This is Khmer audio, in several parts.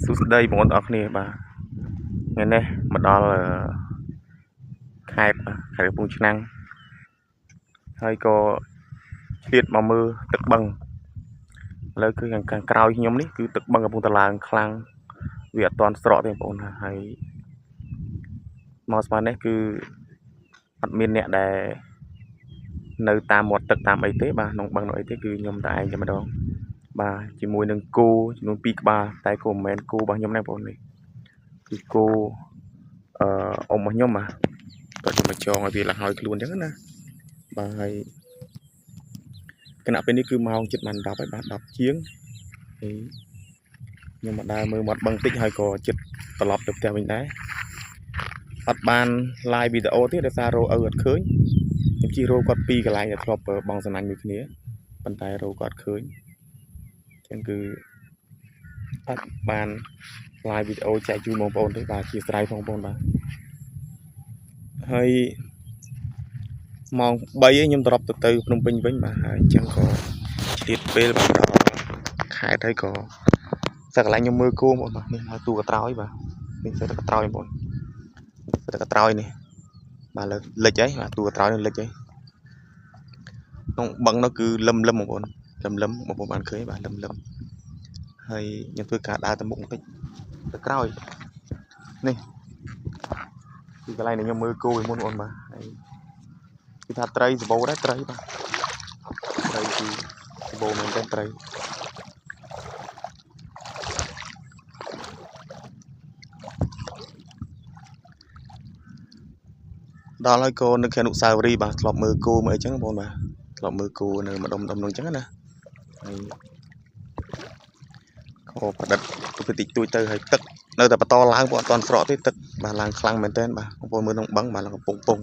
សួស្តីបងប្អូនទាំងអស់គ្នាបាទថ្ងៃនេះមកដល់ខេត្តកំពង់ឆ្នាំងហើយក៏ឆ្លៀតមកមើលទឹកបឹងឥឡូវគឺខាងក្រោយខ្ញុំនេះគឺទឹកបឹងកំពុងតែឡើងខ្លាំងវាអត់ទាន់ស្រកទេបងប្អូនហើយមកស្មាននេះគឺអត់មានអ្នកដែលនៅតាមមាត់ទឹកតាមអីទេបាទក្នុងបឹងនោះអីទេគឺខ្ញុំតែឯងតែម្ដងបាទជាមួយនឹងគោចំនួន2ក្បាលតែគោមិនមែនគោរបស់ខ្ញុំទេបងប្អូននេះគឺគោអ៊ំរបស់ខ្ញុំបាទគាត់មកចងឲ្យវាឡើងហើយខ្លួនអញ្ចឹងណាបាទហើយគណៈពេលនេះគឺម៉ោង7:10ហើយបាទ10ជាងហើយខ្ញុំមកដើរមើលមាត់បឹងតិចហើយក៏ចិត្តត្រឡប់ទៅផ្ទះវិញដែរអត់បាន live វីដេអូទេដោយសាររោឪអត់ឃើញខ្ញុំជិះរោគាត់ពីកន្លែងដែលធ្លាប់បងសំណាញ់មួយគ្នាប៉ុន្តែរោគាត់ឃើញអញ្ចឹងគឺអត់បាន live វីដេអូចែកជូនបងប្អូនទេបាទជាស្រ័យបងប្អូនបាទហើយម៉ោង3ខ្ញុំត្រឡប់ទៅភ្នំពេញវិញបាទហើយអញ្ចឹងក៏ឆ្លៀតពេលបាទដល់ខេត្តហើយក៏សកន្លែងខ្ញុំមើលគោបងបាទនេះហើយទូកត្រោយបាទនេះទៅកត្រោយបងប្អូនទៅកត្រោយនេះបាទលើលិចហើយបាទទូកត្រោយនេះលិចហើយក្នុងបឹងនោះគឺលឹមបងប្អូនលឹមបងប្អូនបានឃើញបាទលឹមហើយខ្ញុំធ្វើការដើរទៅមុខបន្តិចទៅក្រោយនេះគឺកន្លែងដែលខ្ញុំមើលគោពីមុនបងប្អូនបាទហើយគឺថាត្រីសបោដែរត្រីបាទត្រីគឺសបោមែនទេត្រីដល់ហើយក៏នៅខេត្តអនុស្សាវរីយ៍បាទធ្លាប់មើលគោមើលអីចឹងបងប្អូនបាទធ្លាប់មើលគោនៅម្ដុំនោះចឹងណាហើយក៏ប្រឌិតទៅតិចតួចទៅហើយទឹកនៅតែបន្តឡើងបងអត់ទាន់ស្រកទេទឹកបាទឡើងខ្លាំងមែនទែនបាទបងប្អូនមើលក្នុងបឹងបាទឡើងកំពុង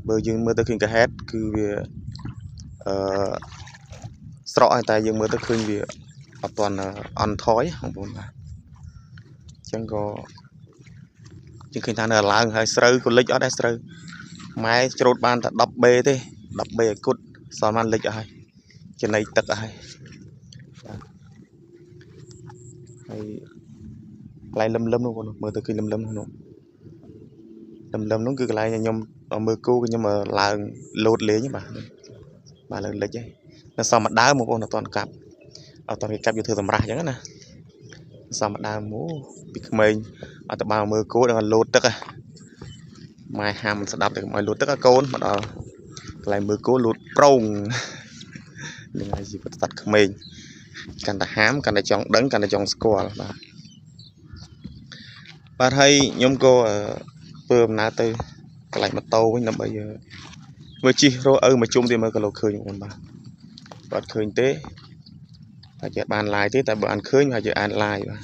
បើយើងមើលទៅឃើញកាហេតុគឺវាស្រកហើយតែយើងមើលទៅឃើញវាអត់ទាន់អន់ថយបងប្អូនបាទអញ្ចឹងក៏យើងឃើញថានៅឡើងហើយស្រូវក៏លិចអត់ដែរស្រូវម៉ែច្រូតបានតែ10បេទេ10បេឲ្យគុតសល់បានលិចអស់ហើយចំណៃទឹកអស់ហើយបាទហើយកន្លែងលឹមនោះបងមើលទៅឃើញលឹមនោះនោះគឺកន្លែងខ្ញុំមើលគូខ្ញុំឡើងលោតលេងបាទឡើងលិចហើយនៅសមដើមបងប្អូនអត់ទាន់កាប់អត់ទាន់គេកាប់យកធ្វើសម្រាប់អញ្ចឹងណាសមដើមពីក្មេងអត់ទៅបានមើលគោដល់លោតទឹកម៉ែហាមស្ដាប់ទៅឲ្យលោតទឹកកូនមកដល់កន្លែងមើលគោលោតប្រងនឹងហើយជីវិតសត្វក្មេងកាន់តែហាមកាន់តែចង់ដឹងកាន់តែចង់ស្គាល់បាទហើយខ្ញុំក៏ធ្វើដំណើរទៅកន្លែងម៉ូតូវិញដើម្បីមើលជិះរោឪមកជុំទៀតមើលក៏លោកឃើញបងប្អូនបាទឃើញទេតែជាបានឡាយទេតែបើអត់ឃើញហើយជាអានឡាយបាទ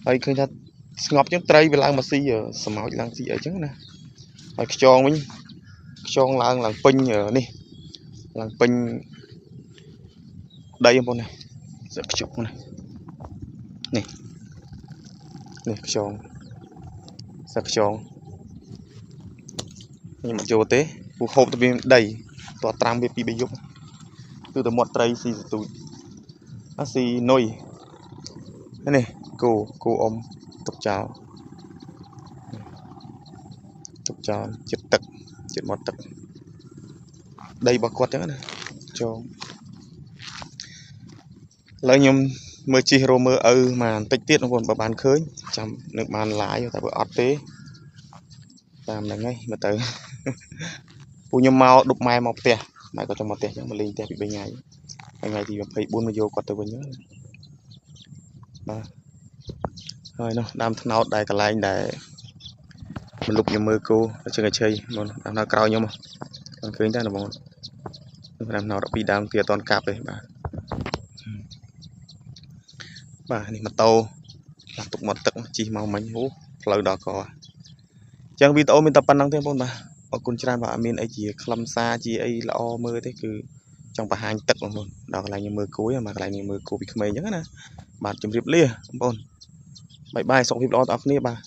ហើយឃើញថាស្ងប់ចឹងត្រីវាឡើងមកស៊ីសម្ោចឡើងស៊ីអីចឹងណាហើយខ្យងវិញខ្យងឡើងពេញនេះឡើងពេញដីបងប្អូននេះសឹកខ្ជុកនេះខ្យងសឹកខ្យងខ្ញុំអត់ចូលទេពូហូបទៅវាដីតត្រាំវា2 3យប់គឺតែមាត់ត្រីស៊ីសទូចអាស៊ីនុយនេះគោអ៊ំទុកចោលចិត្តទឹកចិត្តមាត់ទឹកដីរបស់គាត់ចឹងណាចូលឥឡូវខ្ញុំមើលជិះរោមើលឪមកបន្តិចទៀតបងប្អូនបើបានឃើញចាំនឹងបានឡាយតែបើអត់ទេតាមហ្នឹងហើយមើលទៅពូខ្ញុំមកដុបម៉ែមកផ្ទះម៉ែគាត់ចង់មកផ្ទះចឹងមកលេងផ្ទះពី3ថ្ងៃថ្ងៃទី24មកយកគាត់ទៅវិញបាទហើយនោះដើមថ្នោតដែលកន្លែងដែលមលុបខ្ញុំមើលគោជើងឆៃបងដើមថ្នោតក្រោយខ្ញុំមិនឃើញទេបងដើមថ្នោត12ដើមទៀតអត់ទាន់កាប់ទេបាទនេះម៉ូតូទុកមាត់ទឹកជិះមកមិញផ្លូវដល់កអញ្ចឹងវីដេអូមានតែប៉ុណ្្នឹងទេបងប្អូនបាទអរគុណច្រើនបាទអត់មានអីជាខ្លឹមសារជាអីល្អមើលទេគឺចង់បង្ហាញទឹកបងប្អូនដល់កន្លែងខ្ញុំមើលគោមកកន្លែងខ្ញុំមើលគោពីក្មេងអញ្ចឹងណាបាទជម្រាបលាបងប្អូនបាយបាយសុខភាពល្អទាំងអស់គ្នាបាទ